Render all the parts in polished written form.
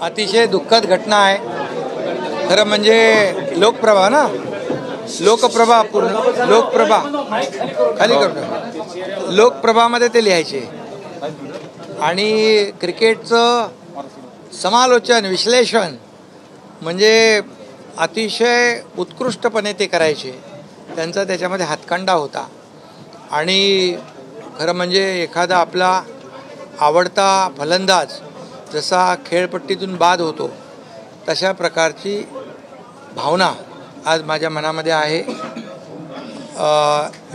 अतिशय दुःखद घटना आहे. खरं म्हणजे लोकप्रभा ना, लोकप्रभा पूर्ण लोकप्रभा खाली करतो, लोकप्रभामध्ये ते लिहायचे आणि क्रिकेटचं समालोचन विश्लेषण म्हणजे अतिशय उत्कृष्टपणे ते करायचे. त्यांचा त्याच्यामध्ये हातखंडा होता आणि खरं म्हणजे एखादा आपला आवडता फलंदाज जसा खेळपट्टीतून बाद होतो तशा प्रकारची भावना आज माझ्या मनामध्ये आहे.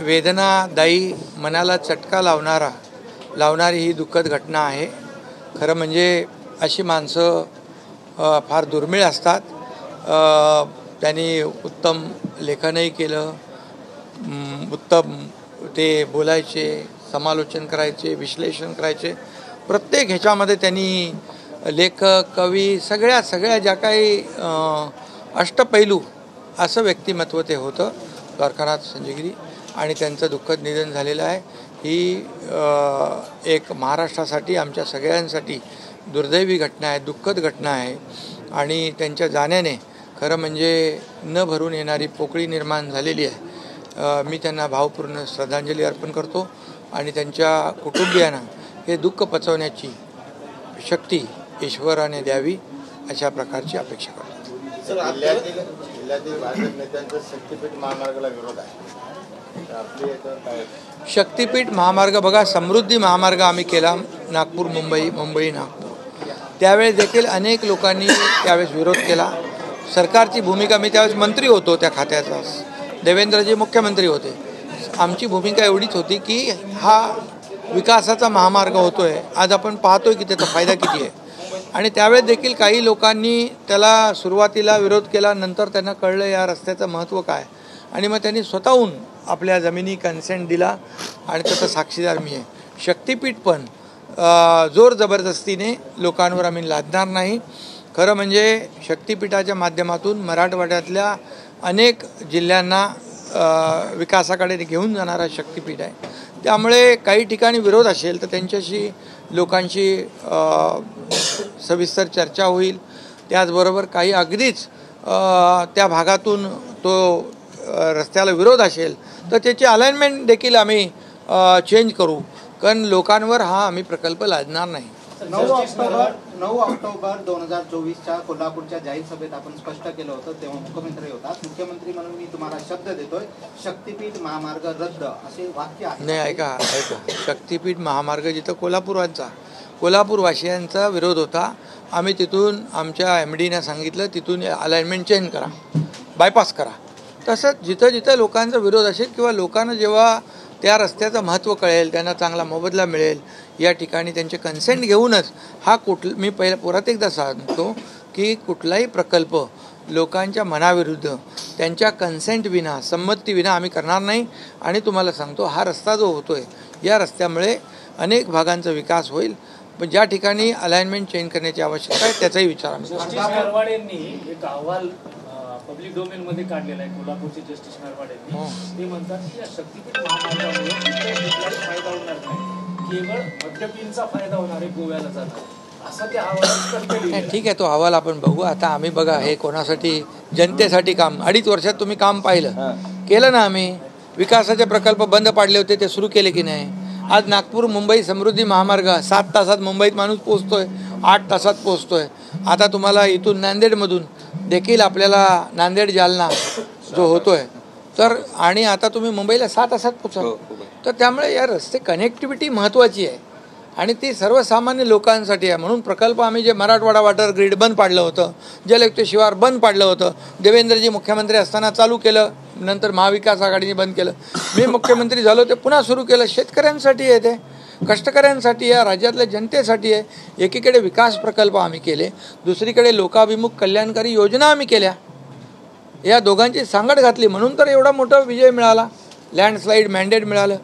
वेदनादायी मनाला चटका लावणारी ही दुःखद घटना आहे. खरं म्हणजे अशी माणसं फार दुर्मिळ असतात. त्यांनी उत्तम लेखनही केलं, उत्तम ते बोलायचे, समालोचन करायचे, विश्लेषण करायचे. प्रत्येक ह्याच्यामध्ये त्यांनी लेखक कवी सगळ्या ज्या काही अष्टपैलू असं व्यक्तिमत्व ते होतं द्वारकानाथ संजयगिरी आणि त्यांचं दुःखद निधन झालेलं आहे. ही एक महाराष्ट्रासाठी आमच्या सगळ्यांसाठी दुर्दैवी घटना आहे, दुःखद घटना आहे आणि त्यांच्या जाण्याने खरं म्हणजे न भरून येणारी पोकळी निर्माण झालेली आहे. मी त्यांना भावपूर्ण श्रद्धांजली अर्पण करतो आणि त्यांच्या कुटुंबियांना हे दुःख पचवण्याची शक्ती ईश्वराने द्यावी अशा प्रकारची अपेक्षा करतो. शक्तिपीठ महामार्ग बघा, समृद्धी महामार्ग आम्ही केला नागपूर मुंबई नागपूर. त्यावेळेस देखील अनेक लोकांनी त्यावेळेस विरोध केला. सरकारची भूमिका, मी त्यावेळेस मंत्री होतो त्या खात्याचा, देवेंद्रजी मुख्यमंत्री होते. आमची भूमिका एवढीच होती की हा विकासाचा महामार्ग होतोय. आज आपण पाहतोय की त्याचा फायदा किती आहे आणि त्यावेळेस देखील काही लोकांनी त्याला सुरुवातीला विरोध केला. नंतर त्यांना कळलं या रस्त्याचं महत्त्व काय आणि मग त्यांनी स्वतःहून आपल्या जमिनी कन्सेंट दिला आणि त्याचा साक्षीदार मी आहे. शक्तिपीठ पण जोर जबरदस्तीने लोकांवर आम्ही लादणार नाही. खरं म्हणजे शक्तिपीठाच्या माध्यमातून मराठवाड्यातल्या अनेक जिल्ह्यांना विकासाकडे घेऊन जाणारा शक्तिपीठ आहे. त्यामुळे काही ठिकाणी विरोध असेल तर त्यांच्याशी लोकांशी सविस्तर चर्चा होईल. त्याचबरोबर काही अगदीच त्या भागातून तो रस्त्याला विरोध असेल तर त्याची अलाइनमेंट देखील आम्ही चेंज करू, कारण लोकांवर हा आम्ही प्रकल्प लादणार नाही. 9 ऑक्टोबर 2024च्या कोल्हापूरच्या जाहीर सभेत आपण स्पष्ट केलं होतं, तेव्हा मुख्यमंत्री होता. मुख्यमंत्री म्हणून मी तुम्हाला शब्द देतोय, शक्तिपीठ महामार्ग रद्द असे वाक्य आहे. नाही, ऐका, शक्तिपीठ महामार्ग जिथं कोल्हापूरवासियांचा विरोध होता, आम्ही तिथून आमच्या MDने सांगितलं तिथून अलाइनमेंट चेंज करा, बायपास करा. तसंच जिथं लोकांचा विरोध असेल किंवा लोकांना जेव्हा त्या रस्त्याचं महत्त्व कळेल, त्यांना चांगला मोबदला मिळेल, या ठिकाणी त्यांचे कन्सेंट घेऊनच हा मी पहिला परत एकदा सांगतो की कुठलाही प्रकल्प लोकांच्या मनाविरुद्ध त्यांच्या कन्सेंट विना, संमतीविना आम्ही करणार नाही. आणि तुम्हाला सांगतो, हा रस्ता जो होतोय या रस्त्यामुळे अनेक भागांचा विकास होईल. पण ज्या ठिकाणी अलाइनमेंट चेंज करण्याची आवश्यकता आहे त्याचाही विचार आम्ही पब्लिक डोमेन मध्ये काढलेला आहे. कोल्हापूरचे जस्टिस नरवाडेंनी ते म्हणतात की या शक्तिपीठ महामार्गामुळे कुठलाही फायदा होणार नाही, केवळ मद्यपींचा फायदा होणार आहे, गोव्याला जाणार असं ते अहवाल. ठीक आहे, तो अहवाल आपण बघू. आता आम्ही बघा, हे कोणासाठी, जनतेसाठी काम 2.5 वर्षात तुम्ही काम केलं ना. आम्ही विकासाचे प्रकल्प बंद पाडले होते, ते सुरू केले की नाही. आज नागपूर मुंबई समृद्धी महामार्ग 7 तासात मुंबईत माणूस पोहोचतोय, 8 तासात पोहोचतोय. आता तुम्हाला इथून नांदेडमधून देखील आपल्याला नांदेड जालना जो होतोय तर, आणि आता तुम्ही मुंबईला 6 तासात पोचाल. तर त्यामुळे या रस्ते कनेक्टिव्हिटी महत्त्वाची आहे आणि ती सर्वसामान्य लोकांसाठी आहे. म्हणून प्रकल्प आम्ही जे मराठवाडा वॉटर ग्रीड बंद पाडलं होतं, जलयुक्त शिवार बंद पाडलं होतं, देवेंद्रजी मुख्यमंत्री असताना चालू केलं, नंतर महाविकास आघाडीने बंद केलं, मी मुख्यमंत्री झालो ते पुन्हा सुरू केलं. शेतकऱ्यांसाठी आहे, ते कष्टकऱ्यांसाठी आहे, राज्यातल्या जनतेसाठी आहे. एकीकडे विकास प्रकल्प आम्ही केले, दुसरीकडे लोकाभिमुख कल्याणकारी योजना आम्ही केल्या. या दोघांची सांगड घातली म्हणून तर एवढा मोठा विजय मिळाला, लँडस्लाईड मॅन्डेट मिळालं.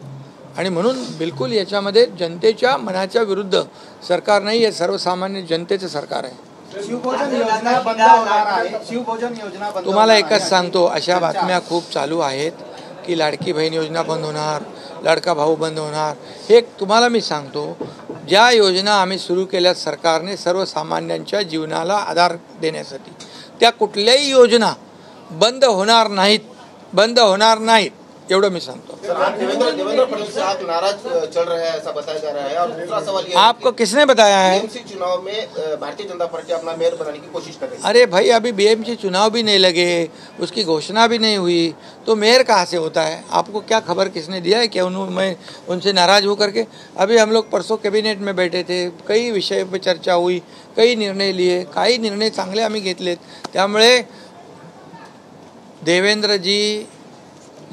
आणि म्हणून बिलकुल याच्यामध्ये जनतेच्या मनाच्या विरुद्ध सरकार नाही, हे सर्वसामान्य जनतेचं सरकार आहे. शिवभोजन योजना बंद होणार आहे. शिवभोजन योजना बंद. तुम्हाला एकच सांगतो, अशा बातम्या खूप चालू आहेत की लाडकी बहीण योजना बंद होणार, लाडका भाऊ बंद होणार. हे तुम्हाला मी सांगतो, ज्या योजना आम्ही सुरू केल्या सरकारने सर्वसामान्यांच्या जीवनाला आधार देण्यासाठी, त्या कुठल्याही योजना बंद होणार नाहीत एवढं मी सांगतो। देवेंद्र फडणवीस आप नाराज चल रहे हैं ऐसा बताया जा रहा है। और दूसरा सवाल ये, आपको किसने बताया है? बीएमसी चुनाव में भारतीय जनता पार्टी अपना मेयर बनाने की कोशिश कर रही है। अरे भाई, अभी बीएमसी चुनाव भी नहीं लगे, उसकी घोषणा भी नहीं हुई, तो मेयर कहाँ से होता है? आपको क्या खबर किसने दिया है कि मैं उनसे नाराज़ हूँ करके? अभी हम लोग परसों कैबिनेट में बैठे थे, कई विषय पर चर्चा हुई, कई निर्णय लिए, काही निर्णय चांगले आम्ही घेतलेत। त्यामुळे देवेंद्रजी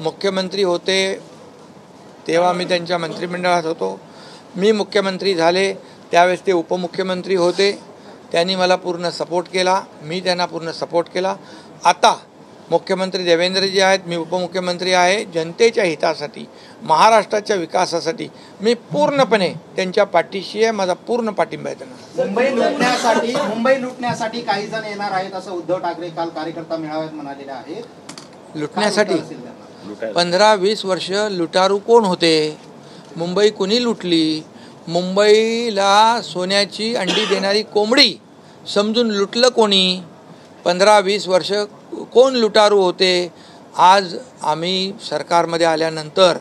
मुख्यमंत्री होते तेव्हा मी त्यांच्या मंत्रिमंडळात होतो, मी मुख्यमंत्री झाले त्यावेळेस ते उपमुख्यमंत्री होते, त्यांनी मला पूर्ण सपोर्ट केला, मी त्यांना पूर्ण सपोर्ट केला। आता मुख्यमंत्री देवेंद्रजी आहेत, मी उपमुख्यमंत्री आहे। जनतेच्या हितासाठी, महाराष्ट्राच्या विकासासाठी मी पूर्णपणे त्यांच्या पाठीशी आहे, माझा पूर्ण पाठिंबा आहे त्यांना। मुंबई लुटण्यासाठी काही जण येणार आहेत असं उद्धव ठाकरे काल कार्यकर्ता मेळाव्यात म्हणालेले आहेत। लुटण्यासाठी 15-20 वर्ष लुटारू कोण होते? मुंबई कुणी लुटली? मुंबईला सोन्याची अंडी देणारी कोंबडी समजून लुटलं कोणी? 15-20 वर्ष कोण लुटारू होते? आज आम्ही सरकारमध्ये आल्यानंतर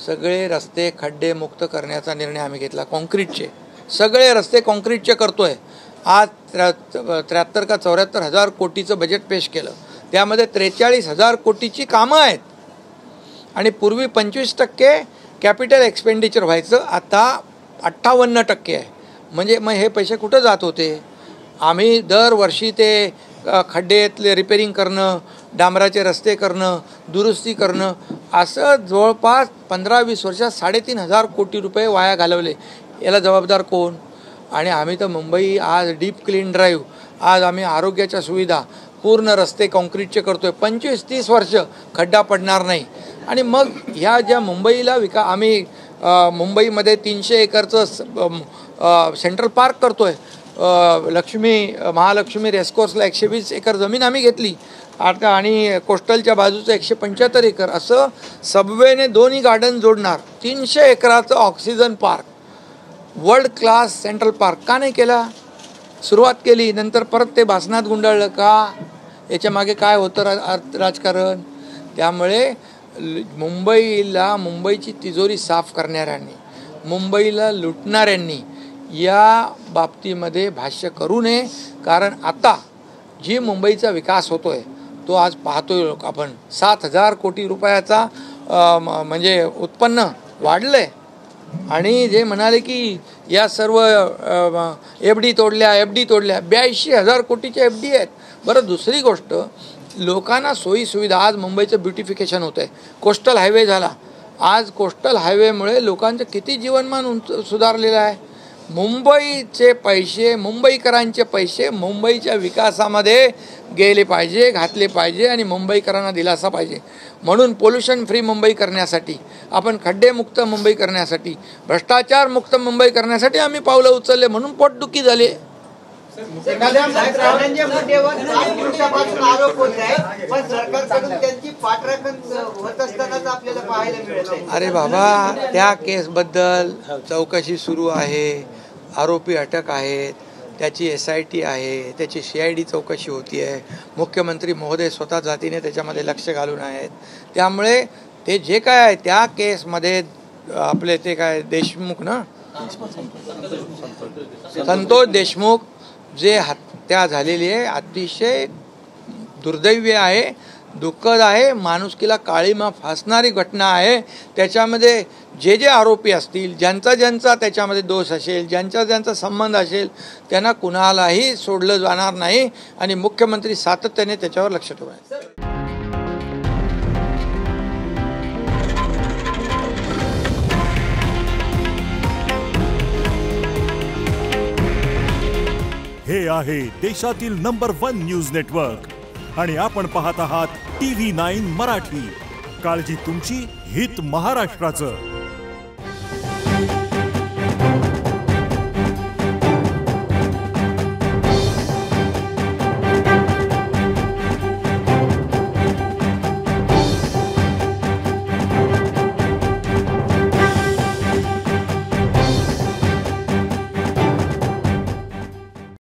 सगळे रस्ते खड्डे मुक्त करण्याचा निर्णय आम्ही घेतला। कॉन्क्रीटचे सगळे रस्ते कॉन्क्रीटचे करतोय। आज 73 का 74 हजार कोटीचं बजेट पेश केलं, त्यामध्ये 43,000 कोटीची कामं आहेत आणि पूर्वी 25% कॅपिटल एक्सपेंडिचर व्हायचं, आता 58% आहे। म्हणजे मग हे पैसे कुठं जात होते? आम्ही दरवर्षी ते खड्डेतले रिपेरिंग करणं, डांबराचे रस्ते करणं, दुरुस्ती करणं, असं जवळपास 15-20 वर्षात 3,500 कोटी रुपये वाया घालवले। याला जबाबदार कोण? आणि आम्ही तर मुंबई आज डीप क्लीन ड्राईव्ह, आज आम्ही आरोग्याच्या सुविधा, पूर्ण रस्ते कॉन्क्रीटचे करतोय। 25-30 वर्ष खड्डा पडणार नाही। आणि मग ह्या ज्या मुंबईला आम्ही मुंबईमध्ये 300 एकरचं सेंट्रल पार्क करतोय। महालक्ष्मी रेसकोर्सला 120 एकर जमीन आम्ही घेतली आता, आणि कोस्टलच्या बाजूचं 175 एकर, असं सबवेने दोन्ही गार्डन जोडणार 300 एकराचं oxygen park, world class central park का नाही केला? सुरुवात केली, नंतर परत ते भासणात गुंडाळलं का? याच्या मागे काय होतं राजकारण? त्यामुळे मुंबईची तिजोरी साफ करणाऱ्यांनी, मुंबईला लुटणाऱ्यांनी या बाबतीमध्ये भाष्य करू नये। कारण आता जी मुंबईचा विकास होतोय तो आज पाहतोय आपण, 7,000 कोटी रुपयाचा म्हणजे उत्पन्न वाढलंय। आणि जे म्हणाले की या सर्व एफडी तोडल्या 82,000 कोटीच्या एफडी आहेत। बरं, दुसरी गोष्ट, लोकांना सोयी सुविधा, आज मुंबईचं ब्युटिफिकेशन होतं आहे, कोस्टल हायवे झाला, आज कोस्टल हायवेमुळे लोकांचं किती जीवनमान सुधारलेलं आहे। मुंबईचे पैसे, मुंबईकरांचे पैसे मुंबईच्या विकासामध्ये गेले पाहिजे, घातले पाहिजे आणि मुंबईकरांना दिलासा पाहिजे। म्हणून पोल्युशन फ्री मुंबई करण्यासाठी, आपण खड्डेमुक्त मुंबई करण्यासाठी, भ्रष्टाचार मुक्त मुंबई करण्यासाठी आम्ही पावलं उचलले, म्हणून पोटदुखी झाली। धनंजय मुंडेवर 7 दिवसापासून आरोप होत आहे, पण सरकारकडून त्यांची पाठराखण होत असतानाच आपल्याला पाहायला मिळत आहे। अरे बाबा, त्या केसबद्दल चौकशी सुरू आहे, आरोपी अटक आहेत, त्याची SIT आहे, त्याची CID चौकशी होती आहे, मुख्यमंत्री महोदय स्वतः जातीने त्याच्यामध्ये लक्ष घालून आहेत। त्यामुळे ते जे काय आहे त्या केसमध्ये आपले ते काय देशमुख ना, संतोष देशमुख, जे हत्या झालेली आहे अतिशय दुर्दैवी आहे, दुःखद आहे, माणुसकीला काळीमा फासणारी घटना आहे। त्याच्यामध्ये जे जे आरोपी असतील, ज्यांचा त्याच्यामध्ये दोष असेल, ज्यांचा संबंध असेल, त्यांना कुणालाही सोडलं जाणार नाही आणि मुख्यमंत्री सातत्याने त्याच्यावर लक्ष ठेवायचं। हे आहे देशातील नंबर 1 न्यूज नेटवर्क आणि आपण पाहत आहात TV9 मराठी। काळजी तुमची, हित महाराष्ट्राचं।